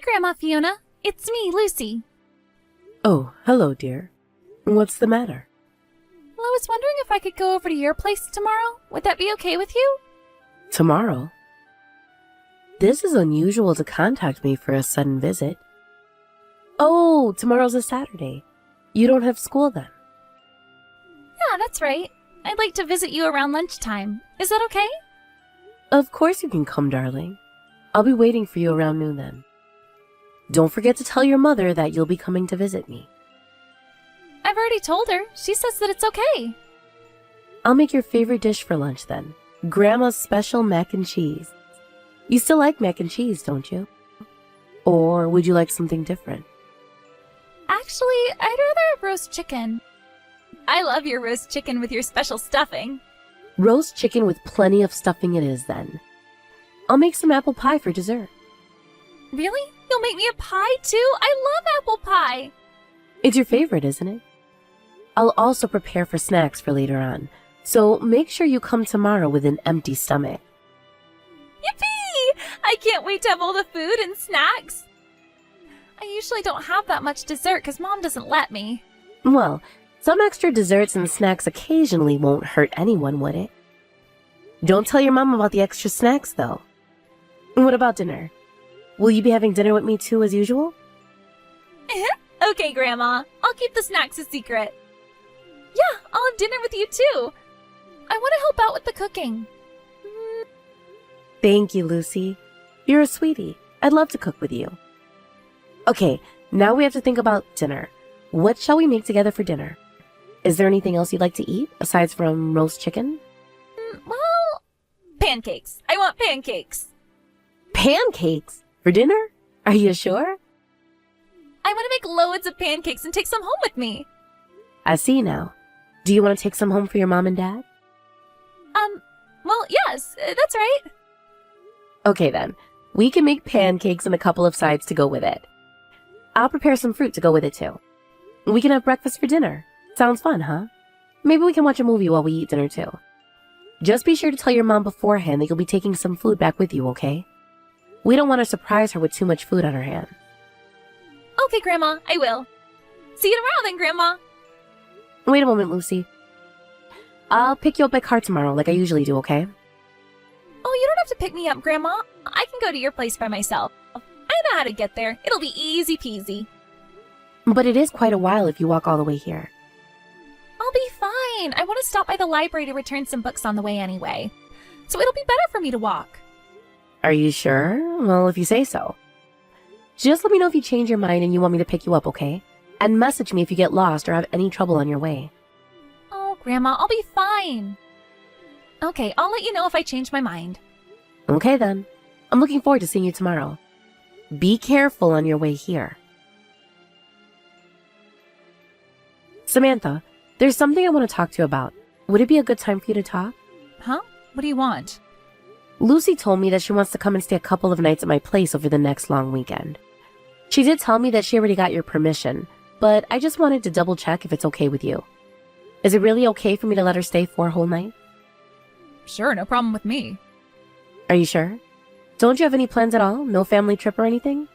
Grandma Fiona. It's me, Lucy. Oh, hello, dear. What's the matter? Well, I was wondering if I could go over to your place tomorrow. Would that be okay with you? Tomorrow? This is unusual to contact me for a sudden visit. Oh, tomorrow's a Saturday. You don't have school then? Yeah, that's right. I'd like to visit you around lunchtime. Is that okay? Of course you can come, darling. I'll be waiting for you around noon then. Don't forget to tell your mother that you'll be coming to visit me. I've already told her. She says that it's okay. I'll make your favorite dish for lunch then. Grandma's special mac and cheese. You still like mac and cheese, don't you? Or would you like something different? Actually, I'd rather have roast chicken. I love your roast chicken with your special stuffing. Roast chicken with plenty of stuffing it is then. I'll make some apple pie for dessert. Really? You'll make me a pie too? I love apple pie. It's your favorite, isn't it? I'll also prepare for snacks for later on, so make sure you come tomorrow with an empty stomach. Yippee! I can't wait to have all the food and snacks. I usually don't have that much dessert because Mom doesn't let me. Well, some extra desserts and snacks occasionally won't hurt anyone, would it? Don't tell your mom about the extra snacks, though. What about dinner? Will you be having dinner with me too, as usual? Okay, Grandma. I'll keep the snacks a secret. Yeah, I'll have dinner with you too. I want to help out with the cooking. Thank you, Lucy. You're a sweetie. I'd love to cook with you. Okay, now we have to think about dinner. What shall we make together for dinner? Is there anything else you'd like to eat, aside from roast chicken? Well, pancakes. I want pancakes. Pancakes? For dinner? Are you sure? I want to make loads of pancakes and take some home with me. I see now. Do you want to take some home for your mom and dad? Well, yes, that's right. Okay then. We can make pancakes and a couple of sides to go with it. I'll prepare some fruit to go with it too. We can have breakfast for dinner. Sounds fun, huh? Maybe we can watch a movie while we eat dinner too. Just be sure to tell your mom beforehand that you'll be taking some food back with you, okay? We don't want to surprise her with too much food on her hands. Okay, Grandma, I will. See you tomorrow then, Grandma. Wait a moment, Lucy. I'll pick you up by car tomorrow like I usually do, okay? Oh, you don't have to pick me up, Grandma. I can go to your place by myself. I know how to get there. It'll be easy peasy. But it is quite a while if you walk all the way here. I'll be fine. I want to stop by the library to return some books on the way anyway. So it'll be better for me to walk. Are you sure? Well, if you say so. Just let me know if you change your mind and you want me to pick you up, okay? And message me if you get lost or have any trouble on your way. Oh, Grandma, I'll be fine. Okay, I'll let you know if I change my mind. Okay then. I'm looking forward to seeing you tomorrow. Be careful on your way here. Samantha, there's something I want to talk to you about. Would it be a good time for you to talk? Huh? What do you want? Lucy told me that she wants to come and stay a couple of nights at my place over the next long weekend. She did tell me that she already got your permission, but I just wanted to double check if it's okay with you. Is it really okay for me to let her stay for a whole night? Sure, no problem with me. Are you sure? Don't you have any plans at all? No family trip or anything?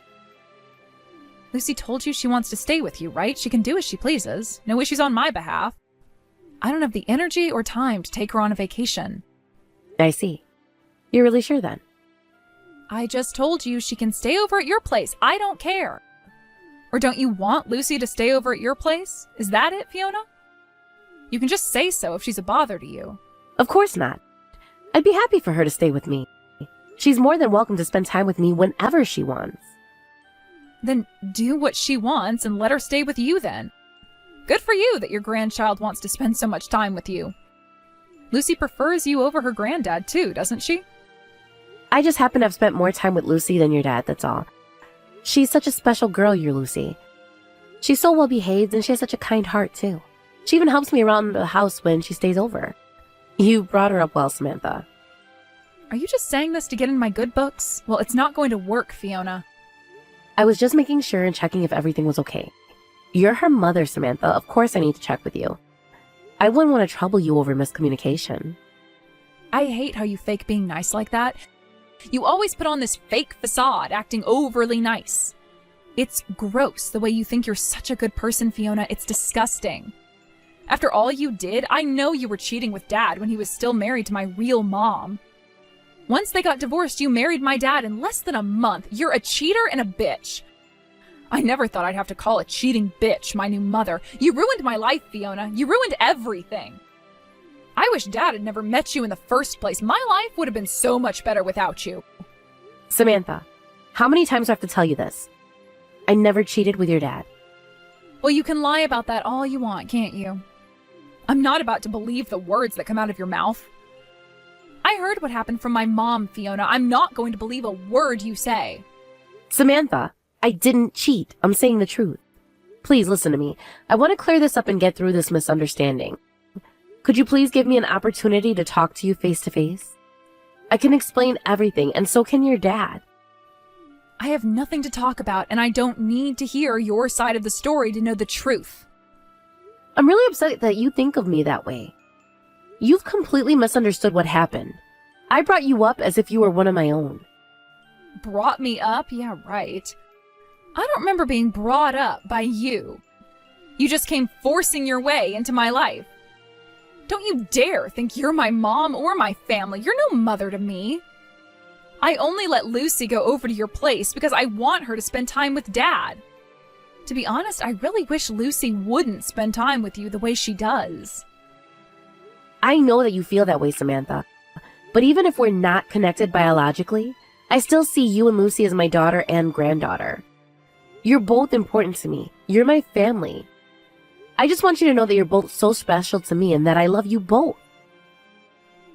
Lucy told you she wants to stay with you, right? She can do as she pleases. No issues on my behalf. I don't have the energy or time to take her on a vacation. I see. You're really sure then? I just told you she can stay over at your place. I don't care. Or don't you want Lucy to stay over at your place? Is that it, Fiona? You can just say so if she's a bother to you. Of course not. I'd be happy for her to stay with me. She's more than welcome to spend time with me whenever she wants. Then do what she wants and let her stay with you then. Good for you that your grandchild wants to spend so much time with you. Lucy prefers you over her granddad too, doesn't she? I just happen to have spent more time with Lucy than your dad, that's all. She's such a special girl, your Lucy. She's so well behaved and she has such a kind heart too. She even helps me around the house when she stays over. You brought her up well, Samantha. Are you just saying this to get in my good books? Well, it's not going to work, Fiona. I was just making sure and checking if everything was okay. You're her mother, Samantha. Of course I need to check with you. I wouldn't want to trouble you over miscommunication. I hate how you fake being nice like that. You always put on this fake facade, acting overly nice. It's gross the way you think you're such a good person, Fiona. It's disgusting. After all you did, I know you were cheating with Dad when he was still married to my real mom. Once they got divorced, you married my dad in less than a month. You're a cheater and a bitch. I never thought I'd have to call a cheating bitch my new mother. You ruined my life, Fiona. You ruined everything. I wish Dad had never met you in the first place. My life would have been so much better without you. Samantha, how many times do I have to tell you this? I never cheated with your dad. Well, you can lie about that all you want, can't you? I'm not about to believe the words that come out of your mouth. I heard what happened from my mom, Fiona. I'm not going to believe a word you say. Samantha, I didn't cheat. I'm saying the truth. Please listen to me. I want to clear this up and get through this misunderstanding. Could you please give me an opportunity to talk to you face to face? I can explain everything, and so can your dad. I have nothing to talk about, and I don't need to hear your side of the story to know the truth. I'm really upset that you think of me that way. You've completely misunderstood what happened. I brought you up as if you were one of my own. Brought me up? Yeah, right. I don't remember being brought up by you. You just came forcing your way into my life. Don't you dare think you're my mom or my family. You're no mother to me. I only let Lucy go over to your place because I want her to spend time with Dad. To be honest, I really wish Lucy wouldn't spend time with you the way she does. I know that you feel that way, Samantha. But even if we're not connected biologically, I still see you and Lucy as my daughter and granddaughter. You're both important to me. You're my family. I just want you to know that you're both so special to me and that I love you both.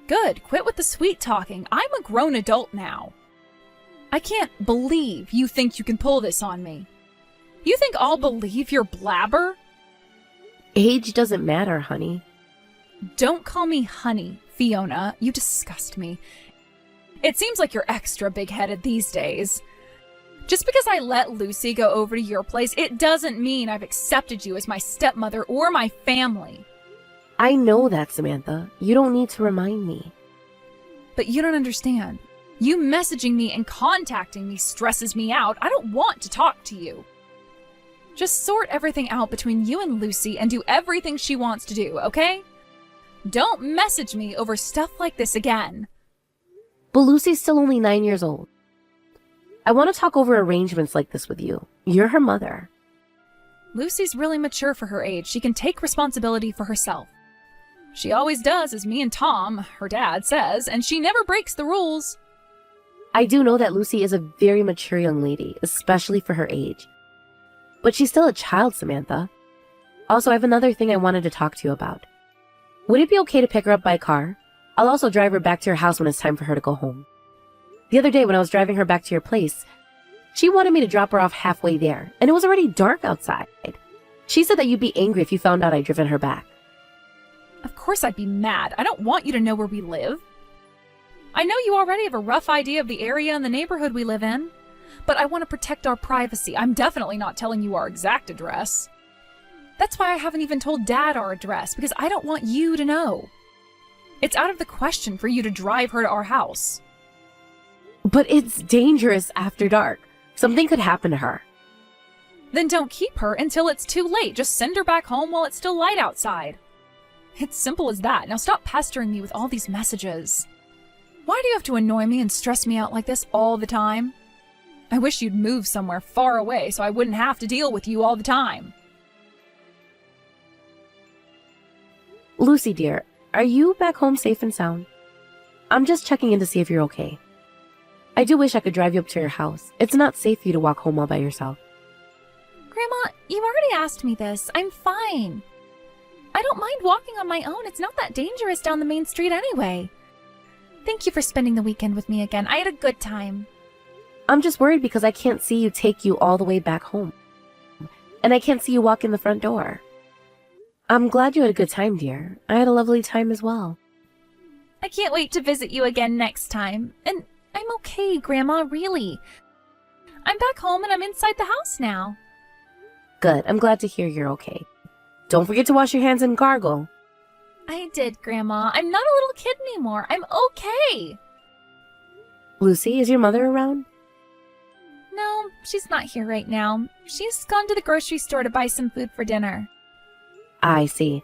Good. Quit with the sweet talking. I'm a grown adult now. I can't believe you think you can pull this on me. You think I'll believe your blabber? Age doesn't matter, honey. Don't call me honey, Fiona. You disgust me. It seems like you're extra big-headed these days. Just because I let Lucy go over to your place, it doesn't mean I've accepted you as my stepmother or my family. I know that, Samantha. You don't need to remind me. But you don't understand. You messaging me and contacting me stresses me out. I don't want to talk to you. Just sort everything out between you and Lucy and do everything she wants to do, okay? Don't message me over stuff like this again. But Lucy's still only 9 years old. I want to talk over arrangements like this with you. You're her mother. Lucy's really mature for her age. She can take responsibility for herself. She always does, as me and Tom, her dad, says, and she never breaks the rules. I do know that Lucy is a very mature young lady, especially for her age. But she's still a child, Samantha. Also, I have another thing I wanted to talk to you about. Would it be okay to pick her up by car? I'll also drive her back to your house when it's time for her to go home. The other day when I was driving her back to your place, she wanted me to drop her off halfway there, and it was already dark outside. She said that you'd be angry if you found out I'd driven her back. Of course I'd be mad. I don't want you to know where we live. I know you already have a rough idea of the area and the neighborhood we live in, but I want to protect our privacy. I'm definitely not telling you our exact address. That's why I haven't even told Dad our address, because I don't want you to know. It's out of the question for you to drive her to our house. But it's dangerous after dark. Something could happen to her. Then don't keep her until it's too late. Just send her back home while it's still light outside. It's simple as that. Now stop pestering me with all these messages. Why do you have to annoy me and stress me out like this all the time? I wish you'd move somewhere far away so I wouldn't have to deal with you all the time. Lucy, dear, are you back home safe and sound? I'm just checking in to see if you're okay. I do wish I could drive you up to your house. It's not safe for you to walk home all by yourself. Grandma, you already asked me this. I'm fine. I don't mind walking on my own. It's not that dangerous down the main street anyway. Thank you for spending the weekend with me again. I had a good time. I'm just worried because I can't see you take you all the way back home. And I can't see you walk in the front door. I'm glad you had a good time, dear. I had a lovely time as well. I can't wait to visit you again next time. And I'm okay, Grandma, really. I'm back home and I'm inside the house now. Good. I'm glad to hear you're okay. Don't forget to wash your hands and gargle. I did, Grandma. I'm not a little kid anymore. I'm okay. Lucy, is your mother around? No, she's not here right now. She's gone to the grocery store to buy some food for dinner. I see.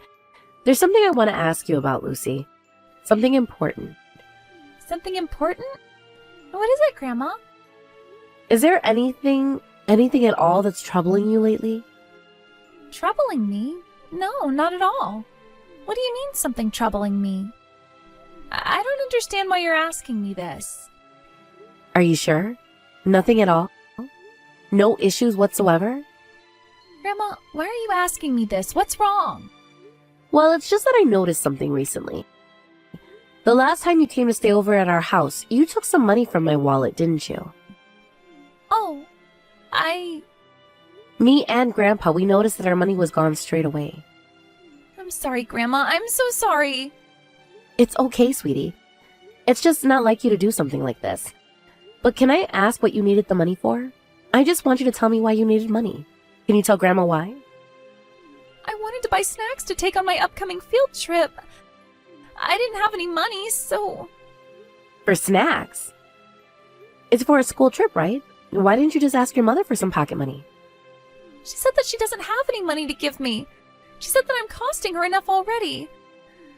There's something I want to ask you about, Lucy. Something important. Something important? What is it, Grandma? Is there anything at all that's troubling you lately? Troubling me? No, not at all. What do you mean, something troubling me? I don't understand why you're asking me this. Are you sure? Nothing at all? No issues whatsoever? Grandma, why are you asking me this? What's wrong? Well, it's just that I noticed something recently. The last time you came to stay over at our house, you took some money from my wallet, didn't you? Oh, Me and Grandpa, we noticed that our money was gone straight away. I'm sorry, Grandma. I'm so sorry. It's okay, sweetie. It's just not like you to do something like this. But can I ask what you needed the money for? I just want you to tell me why you needed money. Can you tell Grandma why? I wanted to buy snacks to take on my upcoming field trip. I didn't have any money, so... For snacks? It's for a school trip, right? Why didn't you just ask your mother for some pocket money? She said that she doesn't have any money to give me. She said that I'm costing her enough already.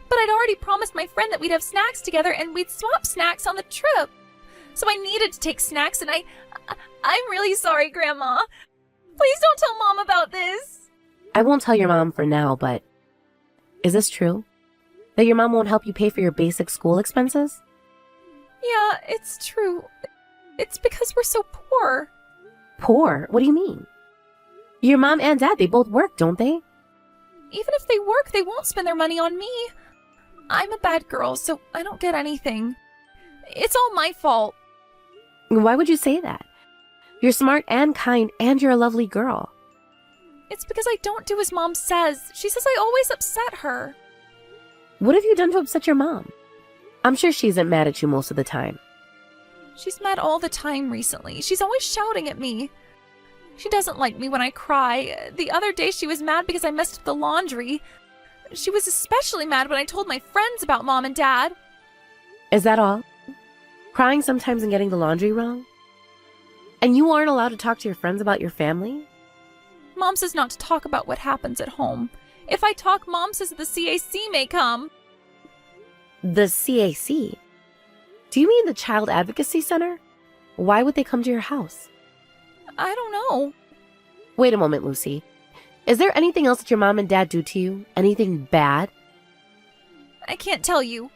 But I'd already promised my friend that we'd have snacks together and we'd swap snacks on the trip. So I needed to take snacks and I'm really sorry, Grandma. Please don't tell Mom about this. I won't tell your mom for now, but... Is this true? That your mom won't help you pay for your basic school expenses? Yeah, it's true. It's because we're so poor. Poor? What do you mean? Your mom and dad, they both work, don't they? Even if they work, they won't spend their money on me. I'm a bad girl, so I don't get anything. It's all my fault. Why would you say that? You're smart and kind, and you're a lovely girl. It's because I don't do as Mom says. She says I always upset her. What have you done to upset your mom? I'm sure she isn't mad at you most of the time. She's mad all the time recently. She's always shouting at me. She doesn't like me when I cry. The other day she was mad because I messed up the laundry. She was especially mad when I told my friends about Mom and Dad. Is that all? Crying sometimes and getting the laundry wrong? And you aren't allowed to talk to your friends about your family? Mom says not to talk about what happens at home. If I talk, Mom says that the CAC may come. The CAC? Do you mean the Child Advocacy Center? Why would they come to your house? I don't know. Wait a moment, Lucy. Is there anything else that your mom and dad do to you? Anything bad? I can't tell you.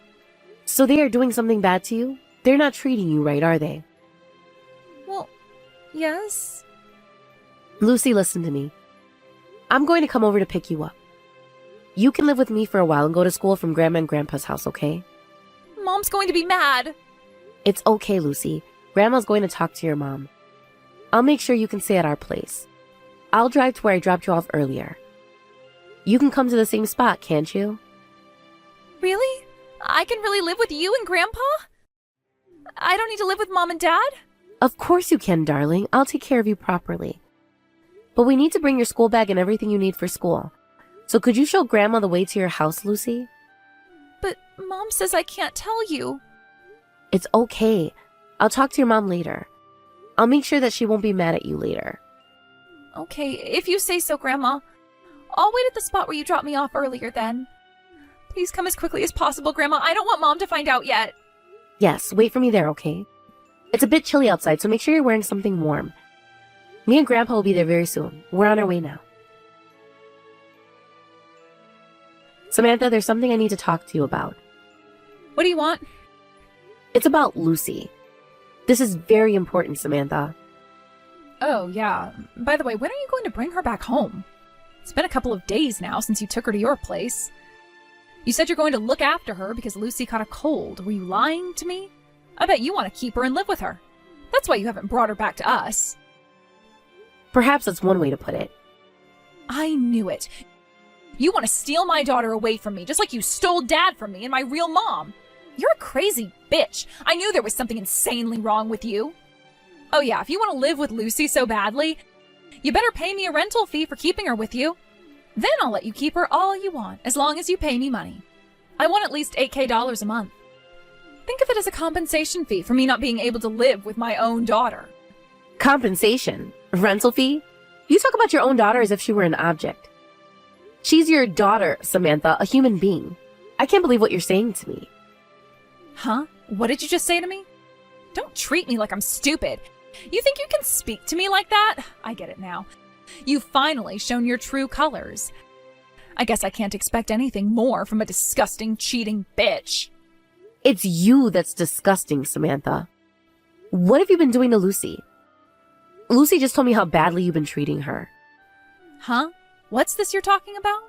So they are doing something bad to you? They're not treating you right, are they? Well, yes. Lucy, listen to me. I'm going to come over to pick you up. You can live with me for a while and go to school from Grandma and Grandpa's house, okay? Mom's going to be mad. It's okay, Lucy. Grandma's going to talk to your mom. I'll make sure you can stay at our place. I'll drive to where I dropped you off earlier. You can come to the same spot, can't you? Really? I can really live with you and Grandpa? I don't need to live with Mom and Dad? Of course you can, darling. I'll take care of you properly. But we need to bring your school bag and everything you need for school. So could you show Grandma the way to your house, Lucy? But Mom says I can't tell you. It's okay. I'll talk to your mom later. I'll make sure that she won't be mad at you later. Okay, if you say so, Grandma. I'll wait at the spot where you dropped me off earlier then. Please come as quickly as possible, Grandma. I don't want Mom to find out yet. Yes, wait for me there, okay? It's a bit chilly outside, so make sure you're wearing something warm. Me and Grandpa will be there very soon. We're on our way now. Samantha, there's something I need to talk to you about. What do you want? It's about Lucy. This is very important, Samantha. Oh, yeah. By the way, when are you going to bring her back home? It's been a couple of days now since you took her to your place. You said you're going to look after her because Lucy caught a cold. Were you lying to me? I bet you want to keep her and live with her. That's why you haven't brought her back to us. Perhaps that's one way to put it. I knew it. You want to steal my daughter away from me, just like you stole Dad from me and my real mom. You're a crazy bitch. I knew there was something insanely wrong with you. Oh yeah, if you want to live with Lucy so badly, you better pay me a rental fee for keeping her with you. Then I'll let you keep her all you want, as long as you pay me money. I want at least $8,000 a month. Think of it as a compensation fee for me not being able to live with my own daughter. Compensation? Rental fee? You talk about your own daughter as if she were an object. She's your daughter, Samantha, a human being. I can't believe what you're saying to me. Huh? What did you just say to me? Don't treat me like I'm stupid. You think you can speak to me like that? I get it now. You've finally shown your true colors. I guess I can't expect anything more from a disgusting, cheating bitch. It's you that's disgusting, Samantha. What have you been doing to Lucy? Lucy just told me how badly you've been treating her. Huh? What's this you're talking about?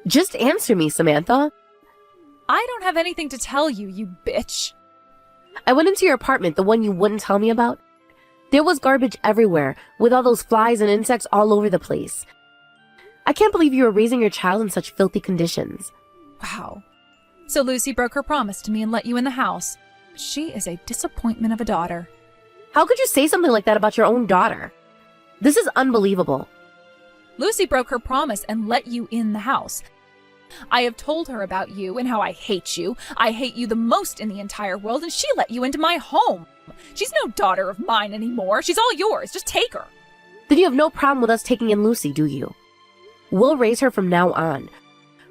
Just answer me, Samantha. I don't have anything to tell you, you bitch. I went into your apartment, the one you wouldn't tell me about. There was garbage everywhere, with all those flies and insects all over the place. I can't believe you were raising your child in such filthy conditions. Wow. So Lucy broke her promise to me and let you in the house. She is a disappointment of a daughter. How could you say something like that about your own daughter? This is unbelievable. Lucy broke her promise and let you in the house. I have told her about you and how I hate you. I hate you the most in the entire world, and she let you into my home. She's no daughter of mine anymore. She's all yours. Just take her. Then you have no problem with us taking in Lucy, do you? We'll raise her from now on.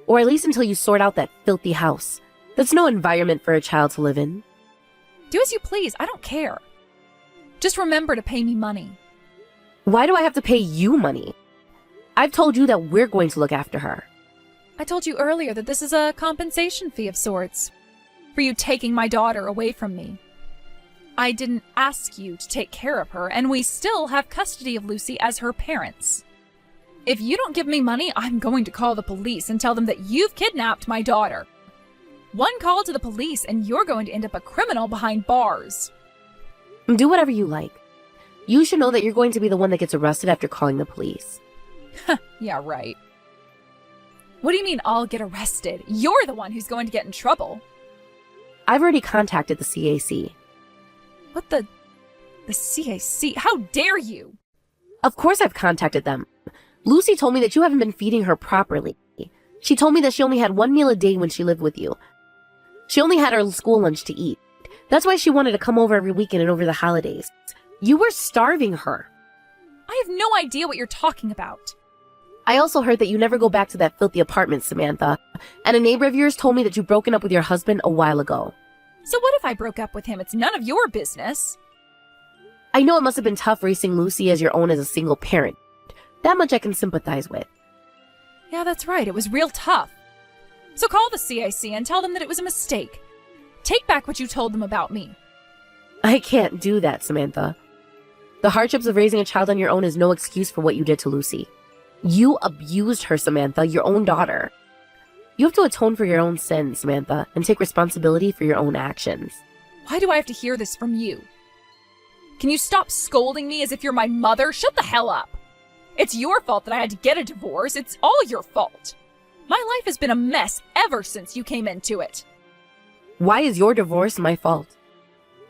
Or at least until you sort out that filthy house. That's no environment for a child to live in. Do as you please. I don't care. Just remember to pay me money. Why do I have to pay you money? I've told you that we're going to look after her. I told you earlier that this is a compensation fee of sorts for you taking my daughter away from me. I didn't ask you to take care of her, and we still have custody of Lucy as her parents. If you don't give me money, I'm going to call the police and tell them that you've kidnapped my daughter. One call to the police and you're going to end up a criminal behind bars. Do whatever you like. You should know that you're going to be the one that gets arrested after calling the police. Yeah, right. What do you mean I'll get arrested? You're the one who's going to get in trouble. I've already contacted the CAC. What the CAC? How dare you? Of course I've contacted them. Lucy told me that you haven't been feeding her properly. She told me that she only had one meal a day when she lived with you. She only had her school lunch to eat. That's why she wanted to come over every weekend and over the holidays. You were starving her. I have no idea what you're talking about. I also heard that you never go back to that filthy apartment, Samantha. And a neighbor of yours told me that you've broken up with your husband a while ago. So what if I broke up with him? It's none of your business. I know it must have been tough raising Lucy as your own as a single parent. That much I can sympathize with. Yeah, that's right. It was real tough. So call the CIC and tell them that it was a mistake. Take back what you told them about me. I can't do that, Samantha. The hardships of raising a child on your own is no excuse for what you did to Lucy. You abused her, Samantha, your own daughter. You have to atone for your own sins, Samantha, and take responsibility for your own actions. Why do I have to hear this from you? Can you stop scolding me as if you're my mother? Shut the hell up. It's your fault that I had to get a divorce. It's all your fault. My life has been a mess ever since you came into it. Why is your divorce my fault?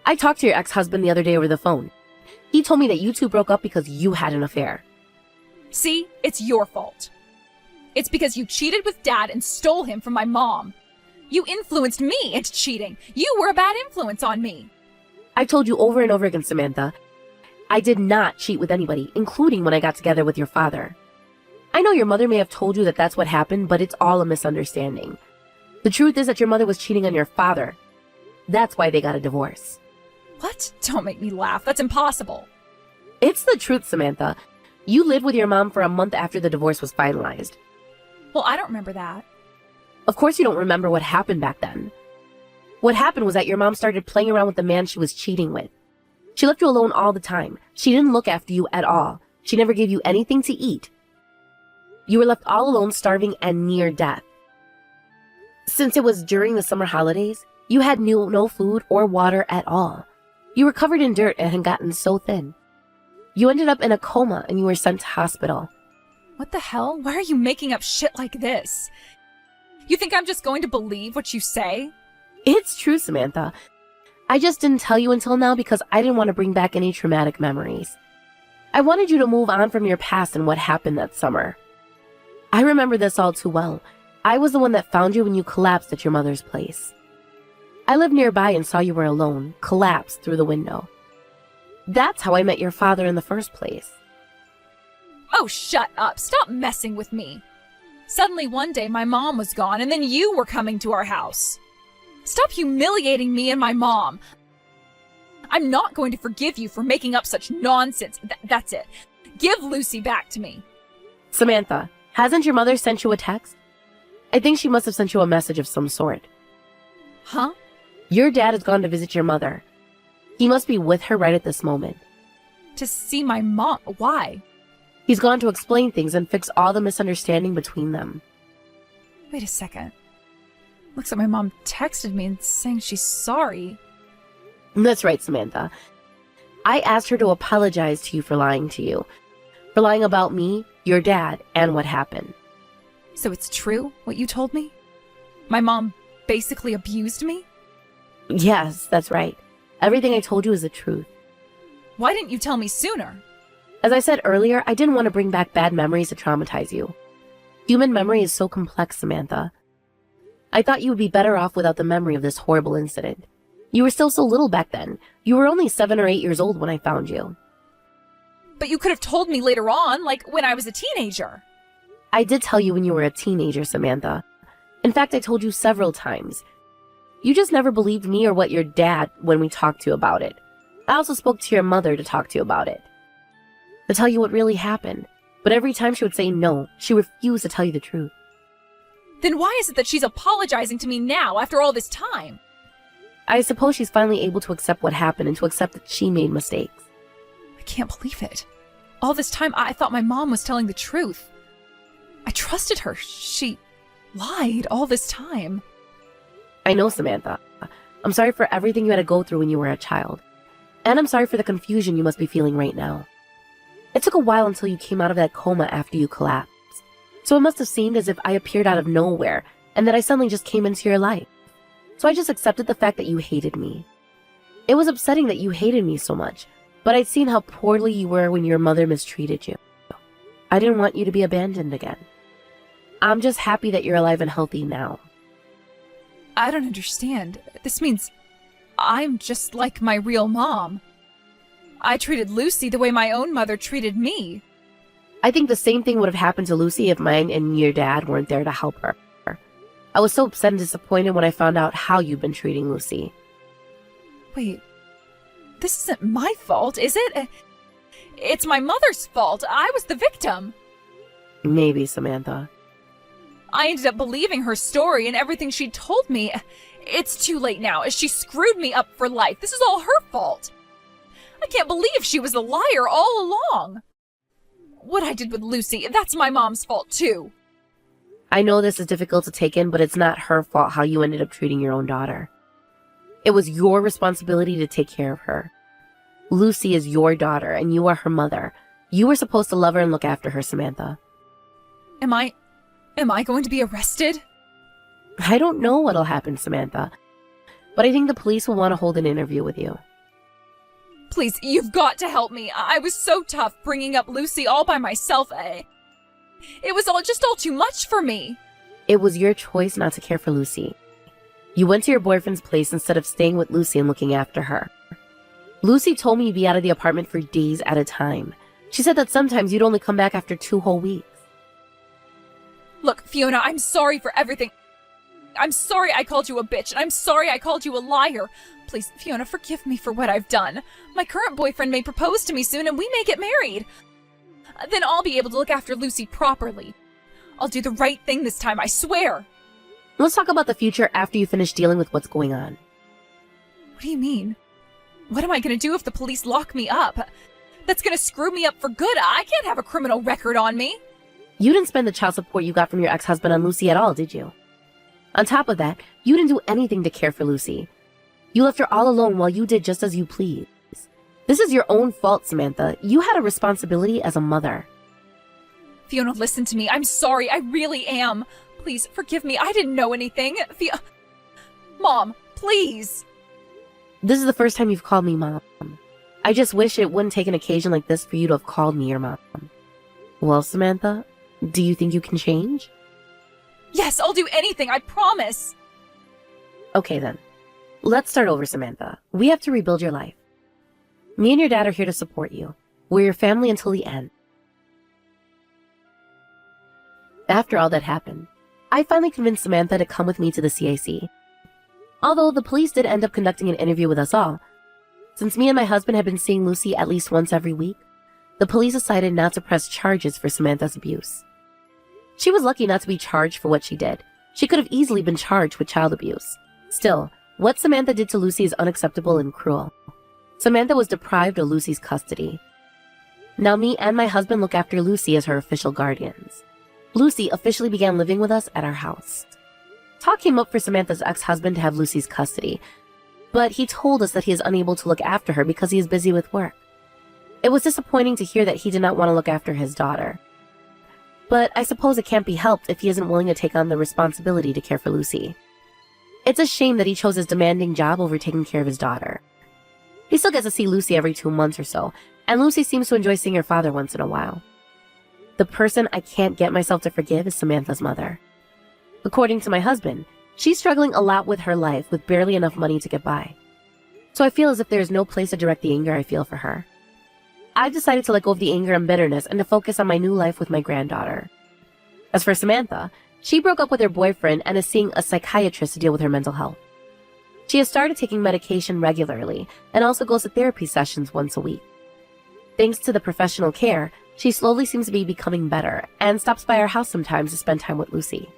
I talked to your ex-husband the other day over the phone. He told me that you two broke up because you had an affair. See, it's your fault. It's because you cheated with Dad and stole him from my mom. You influenced me into cheating. You were a bad influence on me. I've told you over and over again, Samantha. I did not cheat with anybody, including when I got together with your father. I know your mother may have told you that that's what happened, but it's all a misunderstanding. The truth is that your mother was cheating on your father. That's why they got a divorce. What? Don't make me laugh. That's impossible. It's the truth, Samantha. You lived with your mom for a month after the divorce was finalized. Well, I don't remember that. Of course you don't remember what happened back then. What happened was that your mom started playing around with the man she was cheating with. She left you alone all the time. She didn't look after you at all. She never gave you anything to eat. You were left all alone, starving and near death. Since it was during the summer holidays, you had no food or water at all. You were covered in dirt and had gotten so thin. You ended up in a coma and you were sent to hospital. What the hell? Why are you making up shit like this? You think I'm just going to believe what you say? It's true, Samantha. I just didn't tell you until now because I didn't want to bring back any traumatic memories. I wanted you to move on from your past and what happened that summer. I remember this all too well. I was the one that found you when you collapsed at your mother's place. I lived nearby and saw you were alone, collapsed through the window. That's how I met your father in the first place. Oh, shut up. Stop messing with me. Suddenly one day my mom was gone and then you were coming to our house. Stop humiliating me and my mom. I'm not going to forgive you for making up such nonsense. That's it. Give Lucy back to me. Samantha, hasn't your mother sent you a text? I think she must have sent you a message of some sort. Huh? Your dad has gone to visit your mother. He must be with her right at this moment. To see my mom? Why? He's gone to explain things and fix all the misunderstanding between them. Wait a second. Looks like my mom texted me and saying she's sorry. That's right, Samantha. I asked her to apologize to you for lying to you. For lying about me, your dad, and what happened. So it's true, what you told me? My mom basically abused me? Yes, that's right. Everything I told you is the truth. Why didn't you tell me sooner? As I said earlier, I didn't want to bring back bad memories to traumatize you. Human memory is so complex, Samantha. I thought you would be better off without the memory of this horrible incident. You were still so little back then. You were only 7 or 8 years old when I found you. But you could have told me later on, like when I was a teenager. I did tell you when you were a teenager, Samantha. In fact, I told you several times. You just never believed me or what your dad when we talked to you about it. I also spoke to your mother to talk to you about it. To tell you what really happened. But every time she would say no, she refused to tell you the truth. Then why is it that she's apologizing to me now after all this time? I suppose she's finally able to accept what happened and to accept that she made mistakes. I can't believe it. All this time I thought my mom was telling the truth. I trusted her. She lied all this time. I know, Samantha. I'm sorry for everything you had to go through when you were a child. And I'm sorry for the confusion you must be feeling right now. It took a while until you came out of that coma after you collapsed. So it must have seemed as if I appeared out of nowhere and that I suddenly just came into your life. So I just accepted the fact that you hated me. It was upsetting that you hated me so much, but I'd seen how poorly you were when your mother mistreated you. I didn't want you to be abandoned again. I'm just happy that you're alive and healthy now. I don't understand. This means I'm just like my real mom. I treated Lucy the way my own mother treated me. I think the same thing would have happened to Lucy if mine and your dad weren't there to help her. I was so upset and disappointed when I found out how you've been treating Lucy. Wait, this isn't my fault, is it? It's my mother's fault. I was the victim. Maybe, Samantha. I ended up believing her story and everything she told me. It's too late now. She screwed me up for life. This is all her fault. I can't believe she was a liar all along. What I did with Lucy, that's my mom's fault too. I know this is difficult to take in, but it's not her fault how you ended up treating your own daughter. It was your responsibility to take care of her. Lucy is your daughter, and you are her mother. You were supposed to love her and look after her, Samantha. Am I going to be arrested? I don't know what'll happen, Samantha, but I think the police will want to hold an interview with you. Please, you've got to help me. I was so tough bringing up Lucy all by myself. It was all too much for me. It was your choice not to care for Lucy. You went to your boyfriend's place instead of staying with Lucy and looking after her. Lucy told me you'd be out of the apartment for days at a time. She said that sometimes you'd only come back after 2 whole weeks. Look, Fiona, I'm sorry for everything. I'm sorry I called you a bitch, and I'm sorry I called you a liar. Please, Fiona, forgive me for what I've done. My current boyfriend may propose to me soon, and we may get married. Then I'll be able to look after Lucy properly. I'll do the right thing this time, I swear. Let's talk about the future after you finish dealing with what's going on. What do you mean? What am I going to do if the police lock me up? That's going to screw me up for good. I can't have a criminal record on me. You didn't spend the child support you got from your ex-husband on Lucy at all, did you? On top of that, you didn't do anything to care for Lucy. You left her all alone while you did just as you pleased. This is your own fault, Samantha. You had a responsibility as a mother. Fiona, listen to me. I'm sorry. I really am. Please, forgive me. I didn't know anything. Mom, please. This is the first time you've called me Mom. I just wish it wouldn't take an occasion like this for you to have called me your mom. Well, Samantha, do you think you can change? Yes, I'll do anything. I promise. Okay, then. Let's start over, Samantha. We have to rebuild your life. Me and your dad are here to support you. We're your family until the end. After all that happened, I finally convinced Samantha to come with me to the CIC. Although the police did end up conducting an interview with us all, since me and my husband had been seeing Lucy at least once every week, the police decided not to press charges for Samantha's abuse. She was lucky not to be charged for what she did. She could have easily been charged with child abuse. Still, what Samantha did to Lucy is unacceptable and cruel. Samantha was deprived of Lucy's custody. Now me and my husband look after Lucy as her official guardians. Lucy officially began living with us at our house. Talk came up for Samantha's ex-husband to have Lucy's custody, but he told us that he is unable to look after her because he is busy with work. It was disappointing to hear that he did not want to look after his daughter. But I suppose it can't be helped if he isn't willing to take on the responsibility to care for Lucy. It's a shame that he chose his demanding job over taking care of his daughter. He still gets to see Lucy every 2 months or so, and Lucy seems to enjoy seeing her father once in a while. The person I can't get myself to forgive is Samantha's mother. According to my husband, she's struggling a lot with her life with barely enough money to get by. So I feel as if there is no place to direct the anger I feel for her. I've decided to let go of the anger and bitterness and to focus on my new life with my granddaughter. As for Samantha, she broke up with her boyfriend and is seeing a psychiatrist to deal with her mental health. She has started taking medication regularly and also goes to therapy sessions once a week. Thanks to the professional care, she slowly seems to be becoming better and stops by our house sometimes to spend time with Lucy.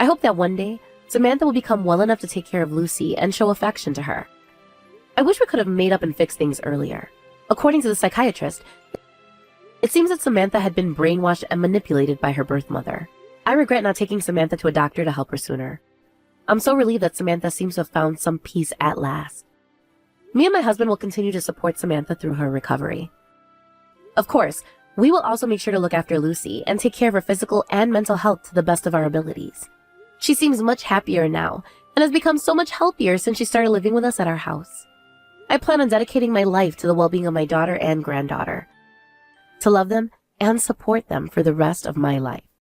I hope that one day, Samantha will become well enough to take care of Lucy and show affection to her. I wish we could have made up and fixed things earlier. According to the psychiatrist, it seems that Samantha had been brainwashed and manipulated by her birth mother. I regret not taking Samantha to a doctor to help her sooner. I'm so relieved that Samantha seems to have found some peace at last. Me and my husband will continue to support Samantha through her recovery. Of course, we will also make sure to look after Lucy and take care of her physical and mental health to the best of our abilities. She seems much happier now and has become so much healthier since she started living with us at our house. I plan on dedicating my life to the well-being of my daughter and granddaughter, to love them and support them for the rest of my life.